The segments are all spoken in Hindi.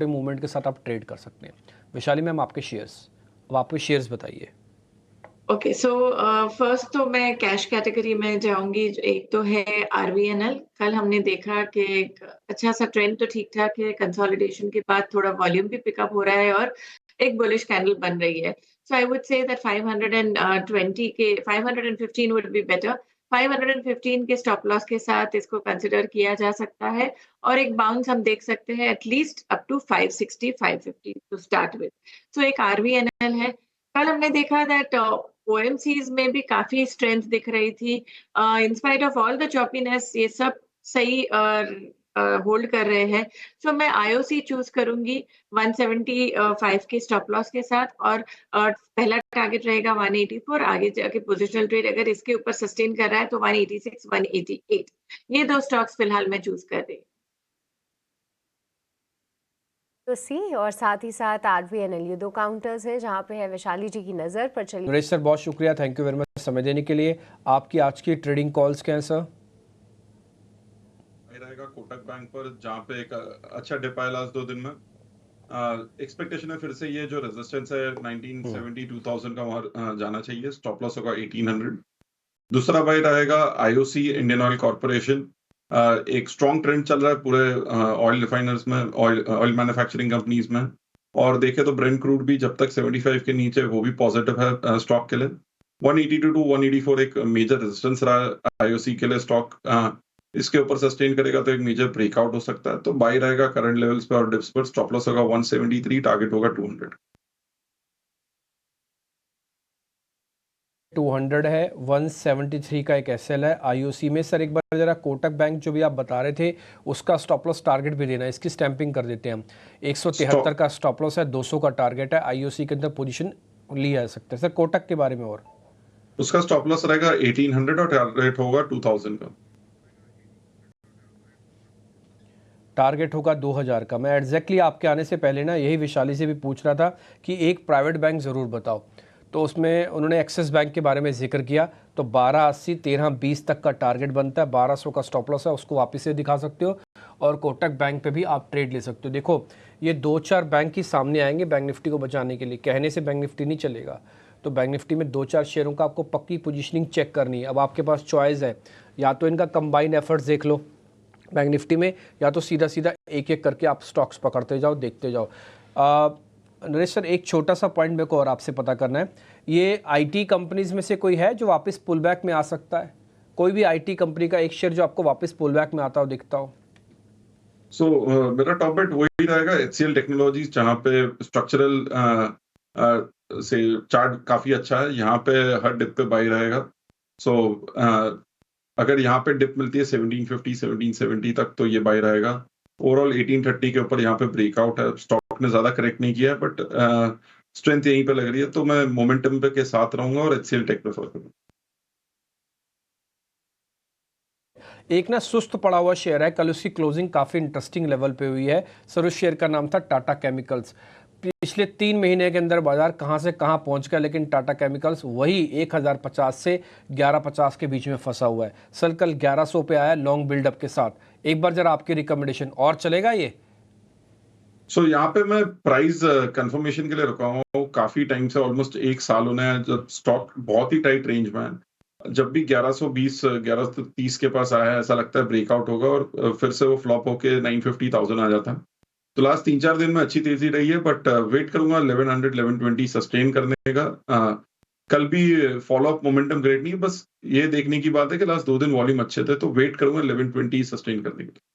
मूवमेंट के साथ आप ट्रेड कर सकते हैं। वैशाली मैम आपके शेयर्स, अब आपके शेयर्स बताइए। ओके, सो फर्स्ट तो मैं कैश कैटेगरी में जाऊंगी। एक तो है आरवीएनएल। कल हमने देखा कि एक अच्छा सा ट्रेंड तो ठीक ठाक है, कंसोलिडेशन के बाद थोड़ा वॉल्यूम भी पिकअप हो रहा है और एक बुलिश कैंडल बन रही है। सो आई वुड से दैट 520 के 515 वुड बी बेटर। 515 के स्टॉप लॉस के साथ इसको कंसिडर किया जा सकता है और एक बाउंस हम देख सकते हैं at least up to 560 550 to start with. So एक आरवीएनएल है। कल हमने देखा दैट ओएमसीज में भी काफी स्ट्रेंथ दिख रही थी। In spite of all the choppiness ये सब सही होल्ड कर रहे हैं। सो मैं आईओसी चूज करूंगी 175 के स्टॉप लॉस के साथ और पहला टारगेट रहेगा 184। आगे जाके पोजिशनल ट्रेड अगर इसके ऊपर सस्टेन कर रहा है तो 186 188। ये दो स्टॉक्स फिलहाल मैं चूज कर रही हूँ। तो सी और साथ ही साथ आरवीएनएल, ये दो काउंटर्स हैं जहां पे है वैशाली जी की नज़र पर। चलिए नरेश सर, बहुत शुक्रिया, थैंक यू वेरी मच समय देने के लिए। आपकी आज की ट्रेडिंग कॉल्स क्या हैं सर? रहेगा कोटक बैंक पर, जहां पे एक अच्छा डिप आया लास्ट 2 दिन में। एक्सपेक्टेशन है फिर से ये जो रेजिस्टेंस है 1970 2000 का वहां जाना चाहिए। स्टॉप लॉस होगा 1800। दूसरा बाय रहेगा आईओसी, इंडियन ऑयल कॉर्पोरेशन। एक स्ट्रॉन्ग ट्रेंड चल रहा है पूरे ऑयल रिफाइनर्स में, ऑयल मैन्युफैक्चरिंग कंपनीज में। और देखे तो ब्रेंट क्रूड भी जब तक 75 के नीचे, वो भी पॉजिटिव है स्टॉक के लिए। 182 टू 184 एक मेजर रेजिस्टेंस रहा है आईओसी के लिए। स्टॉक इसके ऊपर सस्टेन करेगा तो एक मेजर ब्रेकआउट हो सकता है, तो बाय रहेगा करंट लेवल्स पे और डिप्स पर। स्टॉप लॉस होगा 173, टारगेट होगा 200। 200 है, 173 का एक एसएल है आईओसी में। सर एक बार जरा कोटक बैंक जो भी आप बता रहे थे उसका स्टॉप लॉस टारगेट भी देना है, इसकी स्टैंपिंग कर देते हैं हम। 173 का स्टॉप लॉस है, 200 का टारगेट है। आईओसी के अंदर पोजीशन लिया जा सकता है। सर कोटक के बारे में और उसका स्टॉप लॉस रहेगा 1800 और टारगेट होगा 2000 का। टारगेट होगा 2000 का। मैं एग्जैक्टली आपके आने से पहले ना यही वैशाली से भी पूछ रहा था कि एक प्राइवेट बैंक ज़रूर बताओ, तो उसमें उन्होंने एक्सिस बैंक के बारे में जिक्र किया। तो 1280 1320 तक का टारगेट बनता है, 1200 का स्टॉप लॉस है, उसको वापस से दिखा सकते हो। और कोटक बैंक पे भी आप ट्रेड ले सकते हो। देखो ये 2-4 बैंक ही सामने आएंगे बैंक निफ्टी को बचाने के लिए, कहने से बैंक निफ्टी नहीं चलेगा। तो बैंक निफ्टी में 2-4 शेयरों का आपको पक्की पोजीशनिंग चेक करनी है। अब आपके पास चॉइस है, या तो इनका कंबाइन एफर्ट्स देख लो बैंक निफ्टी में, या तो सीधा सीधा एक एक करके आप स्टॉक्स पकड़ते जाओ, देखते जाओ। नरेश सर एक छोटा सा पॉइंट मेरे को और आपसे पता करना है, ये आईटी कंपनीज में से कोई है जो वापस पुल बैक में आ सकता है? कोई भी आईटी कंपनी का एक शेयर जो आपको वापस पुल बैक में आता हो, दिखता हो? मेरा टॉप बेट वही रहेगा एचसीएल टेक्नोलॉजीज, जहां पे स्ट्रक्चरल से चार्ट काफी अच्छा है। यहाँ पे हर डिप पे बाई रहेगा। अगर यहाँ पे डिप मिलती है 1750 1770 तक तो ये बाय रहेगा। ओवरऑल 1830 के ऊपर यहाँ पे ब्रेकआउट है। स्टॉक ने ज्यादा करेक्ट नहीं किया है, बट स्ट्रेंथ यहीं पे लग रही है, तो मैं मोमेंटम पे के साथ रहूंगा और एचसीएल टेक प्रेफर करूंगा। एक ना सुस्त पड़ा हुआ शेयर है, कल उसकी क्लोजिंग काफ़ी इंटरेस्टिंग लेवल पे हुई है सर। उस शेयर का नाम था टाटा केमिकल्स। पिछले 3 महीने के अंदर बाजार कहां से कहां पहुंच गया, लेकिन टाटा केमिकल्स वही 1050 से 1150 के बीच में फंसा हुआ है। सर कल 1100 पे आया लॉन्ग बिल्डअप के साथ। एक बार जरा आपकी रिकमेंडेशन, और चलेगा ये? यहाँ पे मैं प्राइस कंफर्मेशन के लिए रुका हूँ काफी टाइम से, ऑलमोस्ट 1 साल होने हैं जब स्टॉक बहुत ही टाइट रेंज में है। जब भी 1120 1130 के पास आया है, ऐसा लगता है ब्रेकआउट होगा और फिर से वो फ्लॉप होके 950,000 आ जाता है। तो लास्ट 3-4 दिन में अच्छी तेजी रही है, बट वेट करूंगा 1100 1120 सस्टेन करने का। कल भी फॉलो अप मोमेंटम ग्रेट नहीं है, बस ये देखने की बात है कि लास्ट 2 दिन वॉल्यूम अच्छे थे, तो वेट करूंगा 1120 सस्टेन करने के लिए।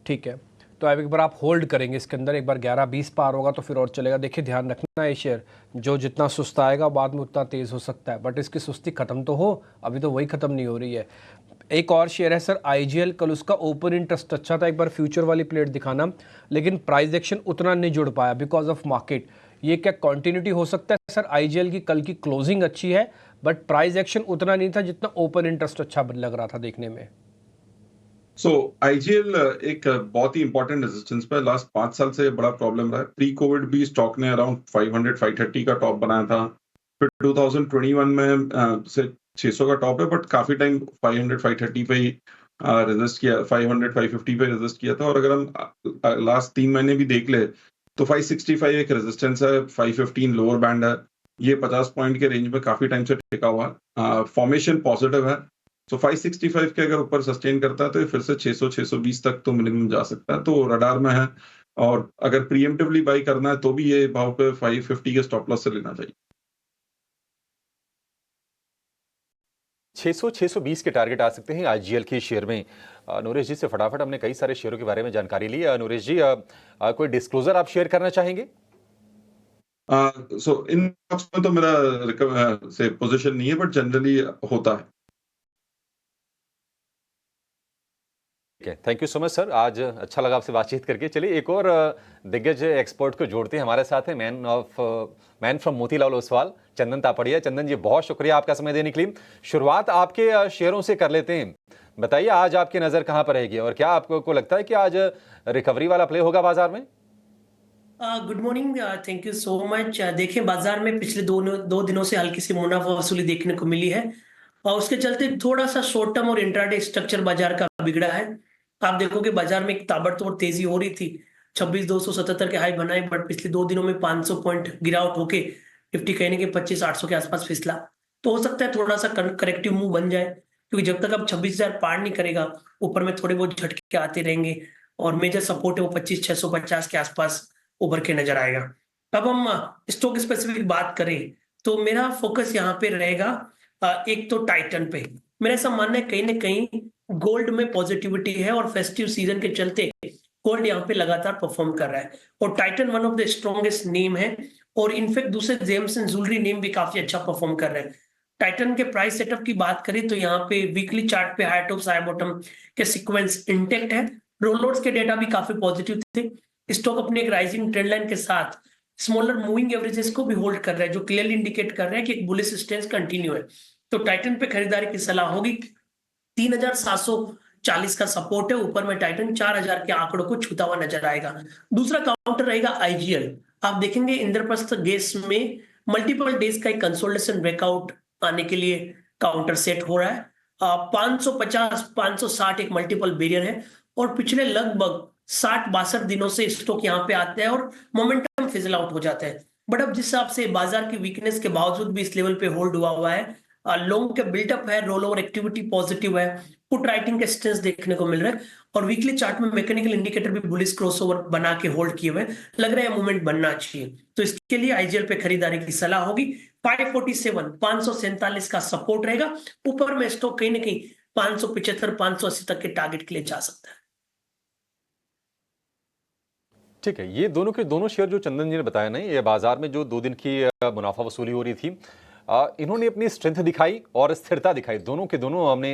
ठीक है, तो अब एक बार आप होल्ड करेंगे इसके अंदर। एक बार 11-20 पार होगा तो फिर और चलेगा। देखिए ध्यान रखना, ये शेयर जो जितना सुस्त आएगा बाद में उतना तेज़ हो सकता है, बट इसकी सुस्ती खत्म तो हो, अभी तो वही खत्म नहीं हो रही है। एक और शेयर है सर आईजीएल। कल उसका ओपन इंटरेस्ट अच्छा था, एक बार फ्यूचर वाली प्लेट दिखाना, लेकिन प्राइस एक्शन उतना नहीं जुड़ पाया बिकॉज ऑफ मार्केट। ये क्या कंटिन्यूटी हो सकता है सर? आईजीएल की कल की क्लोजिंग अच्छी है, बट प्राइस एक्शन उतना नहीं था जितना ओपन इंटरेस्ट अच्छा लग रहा था देखने में। आईजीएल एक बहुत ही इंपॉर्टेंट रेजिस्टेंस पे लास्ट 5 साल से बड़ा प्रॉब्लम रहा है। प्री कोविड भी स्टॉक ने अराउंड 500 530 का टॉप बनाया था, फिर 2021 में से 600 का टॉप है, बट काफी टाइम 500 530 पे ही रेजिस्ट किया, 500 550 पे रेजिस्ट किया था। और अगर हम लास्ट 3 महीने भी देख ले तो 565 एक रेजिस्टेंस है, 515 लोअर बैंड है। ये 50 पॉइंट के रेंज में काफी टाइम से टिका हुआ है। फॉर्मेशन पॉजिटिव है, तो 565 के अगर ऊपर सस्टेन करता है तो ये फिर से 600 620 तक तो मिनिमम जा सकता है, तो रडार में है। और अगर प्रीएम्प्टिवली बाई करना है तो भी ये भाव पे 550 के स्टॉप लॉस से लेना चाहिए। 600-620 के टारगेट आ सकते हैं आईजीएल के शेयर में। नूरेश जी से फटाफट हमने कई सारे शेयरों के बारे में जानकारी ली। नूरेश जी, कोई डिस्क्लोजर आप शेयर करना चाहेंगे? सो इन स्टॉक्स में तो मेरा से पोजीशन नहीं है, बट जनरली होता है। ठीक है, thank you so much sir, आज अच्छा लगा आपसे बातचीत करके। चलिए एक और दिग्गज एक्सपर्ट को जोड़ते हैं हमारे साथ हैं, मैन फ्रॉम मोतीलाल ओसवाल, चंदन तापड़िया। चंदन जी, बहुत शुक्रिया आपका समय देने के लिए। शुरुआत आपके शेयरों से कर लेते हैं। बताइए आज आपकी नज़र कहाँ पर रहेगी और क्या आपको लगता है कि आज रिकवरी वाला प्ले होगा बाजार में? Good morning, thank you so much. देखिए, बाजार में पिछले दो दिनों से हल्की सी मुनाफा वसूली देखने को मिली है और उसके चलते थोड़ा सा शॉर्ट टर्म और इंट्राडे स्ट्रक्चर बाजार का बिगड़ा है। आप देखोगे बाजार में एक ताबड़तोड़ तेजी हो रही थी, 26,277 के हाई बनाए, बट पिछले 2 दिनों में 500 पॉइंट गिरावट होके निफ्टी कहने के 25,800 के आसपास फिसला। तो हो सकता है थोड़ा सा करेक्टिव मूव बन जाए, क्योंकि जब तक अब 26,000 पार नहीं करेगा, ऊपर में थोड़े बहुत झटके आते रहेंगे और मेजर सपोर्ट है वो 25,650 के आसपास उभर के नजर आएगा। अब हम स्टॉक स्पेसिफिक बात करें तो मेरा फोकस यहाँ पे रहेगा एक तो टाइटन पे। मेरा ऐसा मानना है कहीं ना कहीं गोल्ड में पॉजिटिविटी है और फेस्टिव सीजन के चलते गोल्ड यहाँ पे लगातार परफॉर्म कर रहा है और Titan one of the strongest name है और इनफैक्ट दूसरे जेम्स एंड ज्वेलरी नेम भी काफी अच्छा परफॉर्म कर रहे हैं। टाइटन के प्राइस सेटअप की बात करें तो यहाँ पे वीकली चार्ट पे हाई टॉप हाई बॉटम के सीक्वेंस इंटेक्ट है। रोलआउट्स के डेटा भी काफी पॉजिटिव थे। स्टॉक अपने एक राइजिंग ट्रेंड लाइन के साथ स्मॉलर मूविंग एवरेजेस को भी होल्ड कर रहा है, जो क्लियरली इंडिकेट कर रहा है कि एक बुलिश स्टेंस कंटिन्यू है। तो टाइटन पे खरीदारी की सलाह होगी। 3,740 का सपोर्ट है, ऊपर में टाइटन 4,000 के आंकड़ों को छूता हुआ नजर आएगा। दूसरा काउंटर रहेगा आईजीएल। आप देखेंगे इंद्रप्रस्थ गैस में मल्टीपल डेज का एक कंसोलिडेशन ब्रेकआउट आने के लिए काउंटर सेट हो रहा है। 550-560 एक मल्टीपल बैरियर है और पिछले लगभग 60-62 दिनों से स्टॉक यहाँ पे आता है और मोमेंटम फिजल आउट हो जाता है। बट अब जिस हिसाब से बाजार की वीकनेस के बावजूद भी इस लेवल पे होल्ड हुआ है, लॉन्ग के बिल्टअप है, रोल ओवर एक्टिविटी पॉजिटिव है, पुट राइटिंग के स्ट्रेंथ देखने को मिल रहा है और वीकली चार्ट में मैकेनिकल इंडिकेटर भी बुलिश क्रॉसओवर बना के होल्ड किए हुए, लग रहा है मूवमेंट बनना चाहिए। तो इसके लिए आईजीएल पे खरीदारी की सलाह होगी। 547 547 का सपोर्ट रहेगा, ऊपर में स्टॉक कहीं ना कहीं 575 580 तक के टारगेट के लिए जा सकता है। ठीक है, ये दोनों के दोनों शेयर जो चंदन जी ने बताया ना, ये बाजार में जो 2 दिन की मुनाफा वसूली हो रही थी, इन्होंने अपनी स्ट्रेंथ दिखाई और स्थिरता दिखाई, दोनों के दोनों हमने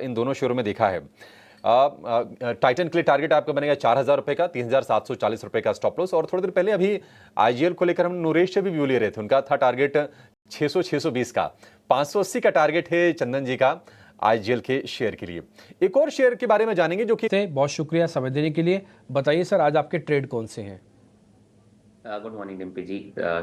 इन दोनों शेयरों में देखा है। टाइटन के लिए टारगेट आपका बनेगा 4,000 रुपए का, 3,740 रुपए का स्टॉप लॉस। और थोड़ी देर पहले अभी आईजीएल को लेकर हम नूरेश से भी व्यू ले रहे थे, उनका था टारगेट 600-620 का, 580 का टारगेट है चंदन जी का आईजीएल के शेयर के लिए। एक और शेयर के बारे में जानेंगे जो कि बहुत शुक्रिया समय देने के लिए। बताइए सर, आज आपके ट्रेड कौन से हैं? गुड मॉर्निंग डिम्पी जी,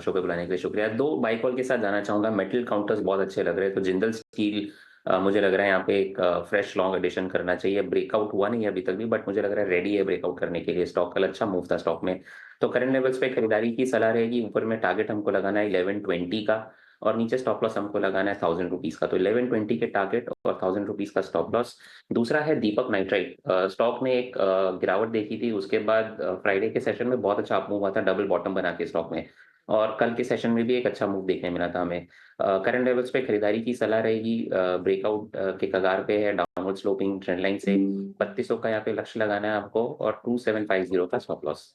शो पे बुलाने के लिए शुक्रिया। 2 बाई कॉल के साथ जाना चाहूंगा। मेटल काउंटर्स बहुत अच्छे लग रहे हैं, तो जिंदल स्टील मुझे लग रहा है यहाँ पे एक फ्रेश लॉन्ग एडिशन करना चाहिए। ब्रेकआउट हुआ नहीं है अभी तक भी, बट मुझे लग रहा है रेडी है ब्रेकआउट करने के लिए। स्टॉक कल अच्छा मूव था स्टॉक में, तो करंट लेवल्स पे खरीदारी की सलाह रहेगी। ऊपर में टारगेट हमको लगाना है 1120 का और नीचे स्टॉप लॉस हमको लगाना है 1,000 रुपीज का। तो 1120 के टारगेट और 1,000 रुपीज का स्टॉप लॉस। दूसरा है दीपक नाइट्राइट। स्टॉक ने एक गिरावट देखी थी, उसके बाद फ्राइडे के सेशन में बहुत अच्छा अप मूव हुआ था, डबल बॉटम बना के स्टॉक में, और कल के सेशन में भी एक अच्छा मूव देखने मिला था हमें। करंट लेवल्स पे खरीदारी की सलाह रहेगी। ब्रेकआउट के कगार पे है डाउनवर्ड स्लोपिंग ट्रेंड लाइन से। 3200 का यहाँ पे लक्ष्य लगाना है आपको और 2750 का स्टॉप लॉस।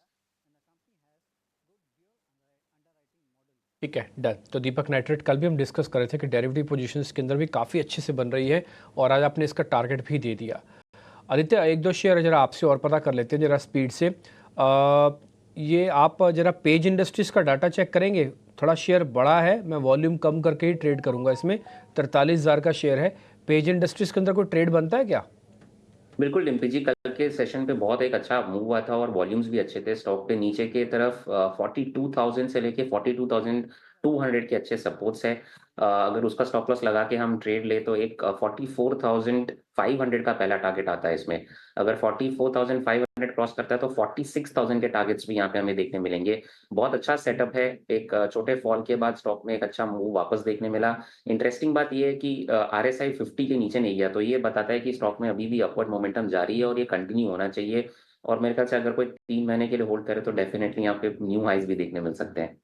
ठीक है, डन। तो दीपक नाइट्रेट कल भी हम डिस्कस कर रहे थे कि डेरिवेटिव पोजीशंस के अंदर भी काफ़ी अच्छे से बन रही है और आज आपने इसका टारगेट भी दे दिया। आदित्य, 1-2 शेयर जरा आपसे और पता कर लेते हैं जरा स्पीड से। ये आप जरा पेज इंडस्ट्रीज़ का डाटा चेक करेंगे? थोड़ा शेयर बड़ा है, मैं वॉल्यूम कम करके ही ट्रेड करूँगा इसमें। 43,000 का शेयर है। पेज इंडस्ट्रीज़ के अंदर कोई ट्रेड बनता है क्या? बिल्कुल डिम्पी जी, कल के सेशन पे बहुत एक अच्छा मूव हुआ था और वॉल्यूम्स भी अच्छे थे। स्टॉक पे नीचे के तरफ 42,000 से लेके 42,200 के अच्छे सपोर्ट्स है। अगर उसका स्टॉप लॉस लगा के हम ट्रेड ले तो एक 44,000 500 का पहला टारगेट आता है इसमें। अगर 44,500 क्रॉस करता है तो 46,000 के टारगेट्स भी यहाँ पे हमें देखने मिलेंगे। बहुत अच्छा सेटअप है, एक छोटे फॉल के बाद स्टॉक में एक अच्छा मूव वापस देखने मिला। इंटरेस्टिंग बात ये है कि RSI 50 के नीचे नहीं गया, तो ये बताता है कि स्टॉक में अभी भी अपवर्ड मोमेंटम जारी है और ये कंटिन्यू होना चाहिए। और मेरे ख्याल से अगर कोई 3 महीने के लिए होल्ड करे तो डेफिनेटली यहाँ पे न्यू हाइज भी देखने मिल सकते हैं।